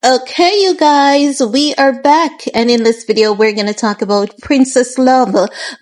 Okay, you guys, we are back, and in this video, we're going to talk about Princess Love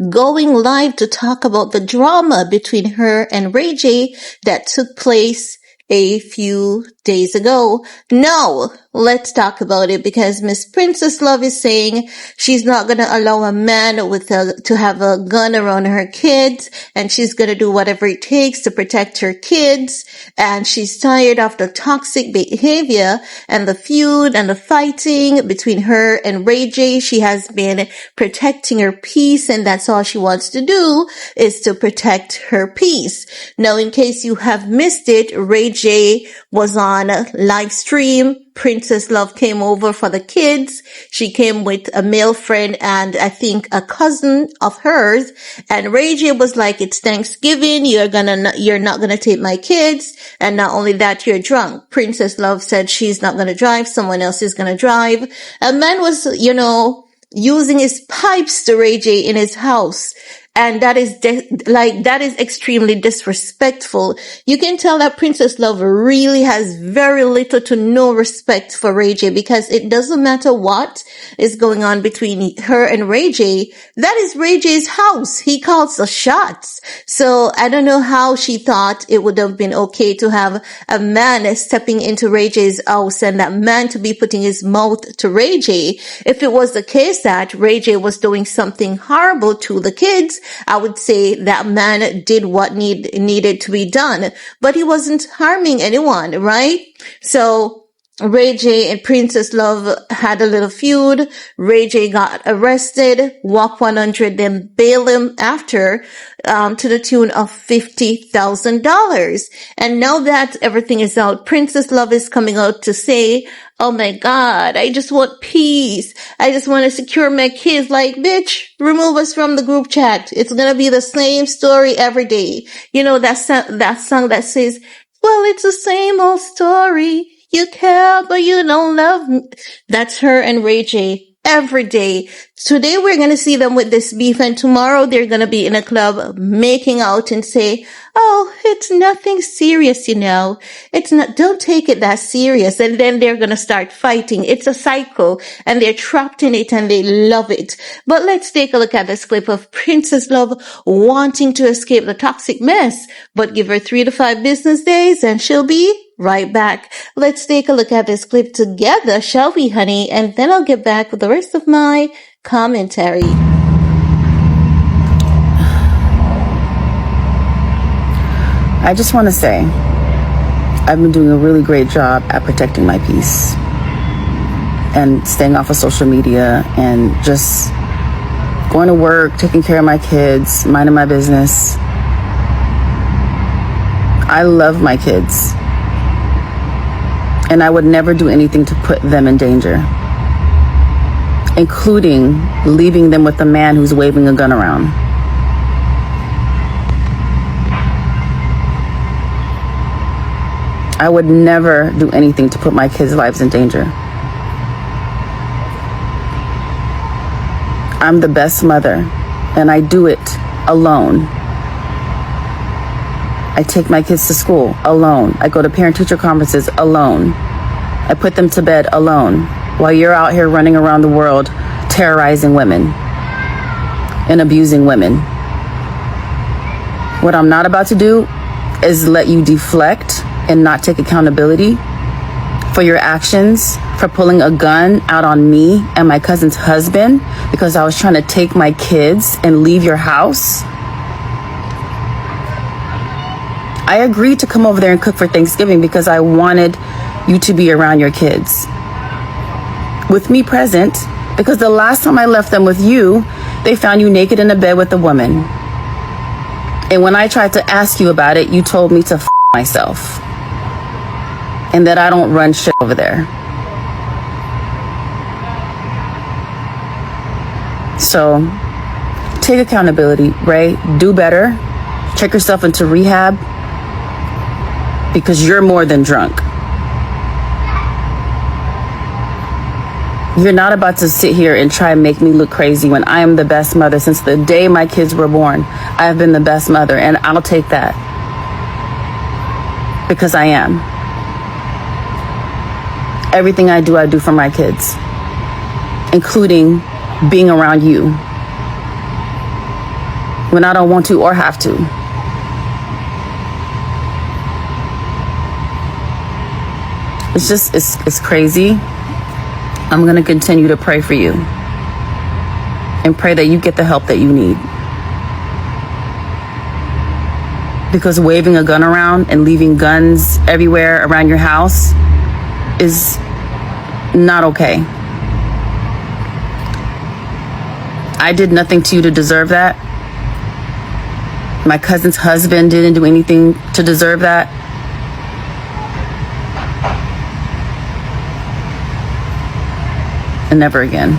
going live to talk about the drama between her and RayJ that took place a few days ago. Now, let's talk about it because Miss Princess Love is saying she's not going to allow a man to have a gun around her kids, and she's going to do whatever it takes to protect her kids, and she's tired of the toxic behavior and the feud and the fighting between her and RayJ. She has been protecting her peace, and that's all she wants to do is to protect her peace. Now, in case you have missed it, RayJ was on a live stream. Princess Love came over for the kids. She came with a male friend and I think a cousin of hers. And RayJ was like, "It's Thanksgiving. You're not gonna take my kids. And not only that, you're drunk." Princess Love said she's not gonna drive. Someone else is gonna drive. A man was, using his pipes to RayJ in his house. And that is extremely disrespectful. You can tell that Princess Love really has very little to no respect for RayJ, because it doesn't matter what is going on between her and RayJ. That is RayJ's house. He calls the shots. So I don't know how she thought it would have been okay to have a man stepping into RayJ's house and that man to be putting his mouth to RayJ. If it was the case that RayJ was doing something horrible to the kids, I would say that man did what needed to be done, but he wasn't harming anyone, right? So RayJ and Princess Love had a little feud. RayJ got arrested, WAP 100, then bail him after, to the tune of $50,000. And now that everything is out, Princess Love is coming out to say, "Oh my God, I just want peace. I just want to secure my kids." Like, bitch, remove us from the group chat. It's gonna be the same story every day. You know, that song that says, "Well, it's the same old story. You care, but you don't love me." That's her and RayJ every day. Today we're going to see them with this beef, and tomorrow they're going to be in a club making out and say, "Oh, it's nothing serious, It's not, don't take it that serious." And then they're going to start fighting. It's a cycle, and they're trapped in it and they love it. But let's take a look at this clip of Princess Love wanting to escape the toxic mess, but give her 3 to 5 business days and she'll be right back. Let's take a look at this clip together, shall we, honey? And then I'll get back with the rest of my commentary. I just want to say, I've been doing a really great job at protecting my peace and staying off of social media and just going to work, taking care of my kids, minding my business. I love my kids, and I would never do anything to put them in danger, including leaving them with a man who's waving a gun around. I would never do anything to put my kids' lives in danger. I'm the best mother, and I do it alone. I take my kids to school alone. I go to parent-teacher conferences alone. I put them to bed alone, while you're out here running around the world terrorizing women and abusing women. What I'm not about to do is let you deflect and not take accountability for your actions, for pulling a gun out on me and my cousin's husband because I was trying to take my kids and leave your house. I agreed to come over there and cook for Thanksgiving because I wanted you to be around your kids with me present, because the last time I left them with you, they found you naked in a bed with a woman. And when I tried to ask you about it, you told me to myself and that I don't run shit over there. So take accountability, Ray. Do better. Check yourself into rehab, because you're more than drunk. You're not about to sit here and try and make me look crazy when I am the best mother. Since the day my kids were born, I have been the best mother, and I'll take that because I am. Everything I do for my kids, including being around you when I don't want to or have to. It's crazy. I'm going to continue to pray for you and pray that you get the help that you need. Because waving a gun around and leaving guns everywhere around your house is not okay. I did nothing to you to deserve that. My cousin's husband didn't do anything to deserve that. And never again.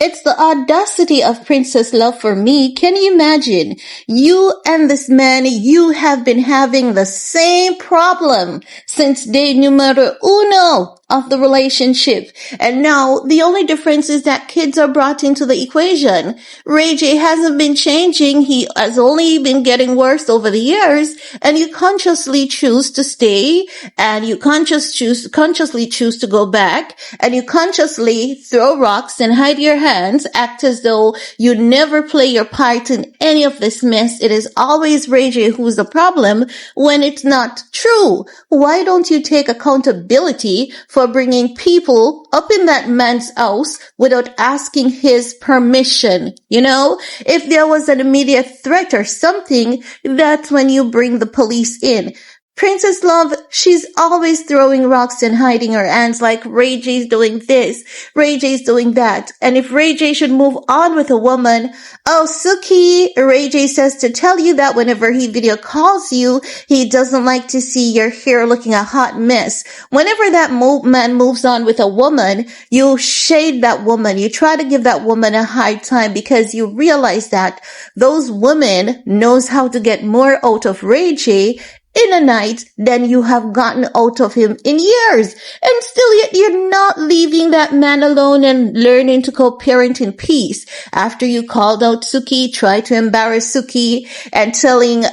It's the audacity of Princess Love for me. Can you imagine? You and this man, you have been having the same problem since day numero uno of the relationship. And now the only difference is that kids are brought into the equation. RayJ hasn't been changing. He has only been getting worse over the years. And you consciously choose to stay, and you consciously choose to go back, and you consciously throw rocks and hide your hands, act as though you never play your part in any of this mess. It is always RayJ who's the problem when it's not true. Why don't you take accountability for bringing people up in that man's house without asking his permission? You know, if there was an immediate threat or something, that's when you bring the police in. Princess Love, she's always throwing rocks and hiding her hands like RayJ's doing this, RayJ's doing that. And if RayJ should move on with a woman, oh, Suki, RayJ says to tell you that whenever he video calls you, he doesn't like to see your hair looking a hot mess. Whenever that man moves on with a woman, you shade that woman. You try to give that woman a hard time because you realize that those women knows how to get more out of RayJ in a night than you have gotten out of him in years. And still yet you're not leaving that man alone and learning to co-parent in peace. After you called out Suki, tried to embarrass Suki and telling,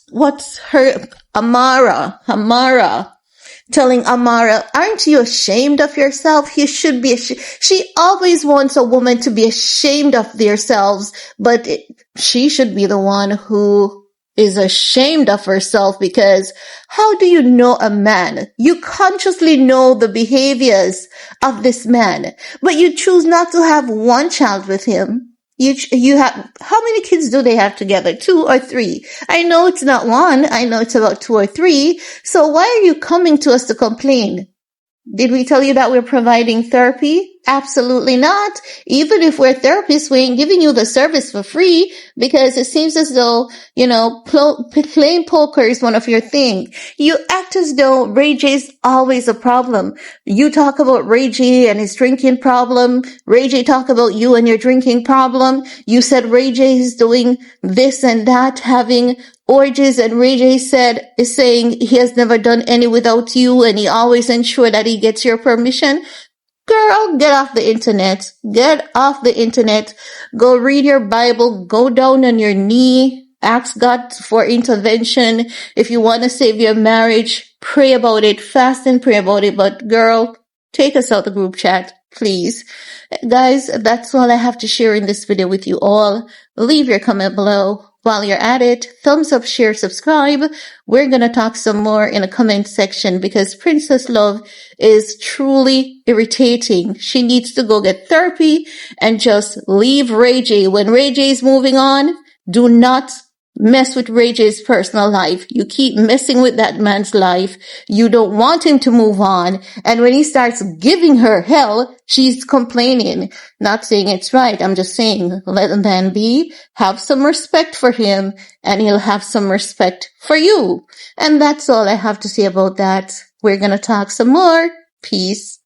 what's her, Amara, telling Amara, aren't you ashamed of yourself? You should be ashamed. She always wants a woman to be ashamed of themselves, but she should be the one who is ashamed of herself, because how do you know a man? You consciously know the behaviors of this man, but you choose not to have one child with him. You have, how many kids do they have together? 2 or 3? I know it's not 1. I know it's about 2 or 3. So why are you coming to us to complain? Did we tell you that we're providing therapy? Absolutely not. Even if we're therapists, we ain't giving you the service for free, because it seems as though, you know, playing poker is one of your thing. You act as though RayJ's always a problem. You talk about RayJ and his drinking problem. RayJ talk about you and your drinking problem. You said RayJ is doing this and that, having orgies, and RayJ is saying he has never done any without you, and he always ensure that he gets your permission. Girl, get off the internet. Get off the internet. Go read your Bible. Go down on your knee. Ask God for intervention. If you want to save your marriage, pray about it. Fast and pray about it. But girl, take us out the group chat, please. Guys, that's all I have to share in this video with you all. Leave your comment below. While you're at it, thumbs up, share, subscribe. We're going to talk some more in the comment section, because Princess Love is truly irritating. She needs to go get therapy and just leave RayJ. When RayJ is moving on, do not mess with RayJ's personal life. You keep messing with that man's life. You don't want him to move on. And when he starts giving her hell, she's complaining. Not saying it's right. I'm just saying, let the man be. Have some respect for him, and he'll have some respect for you. And that's all I have to say about that. We're going to talk some more. Peace.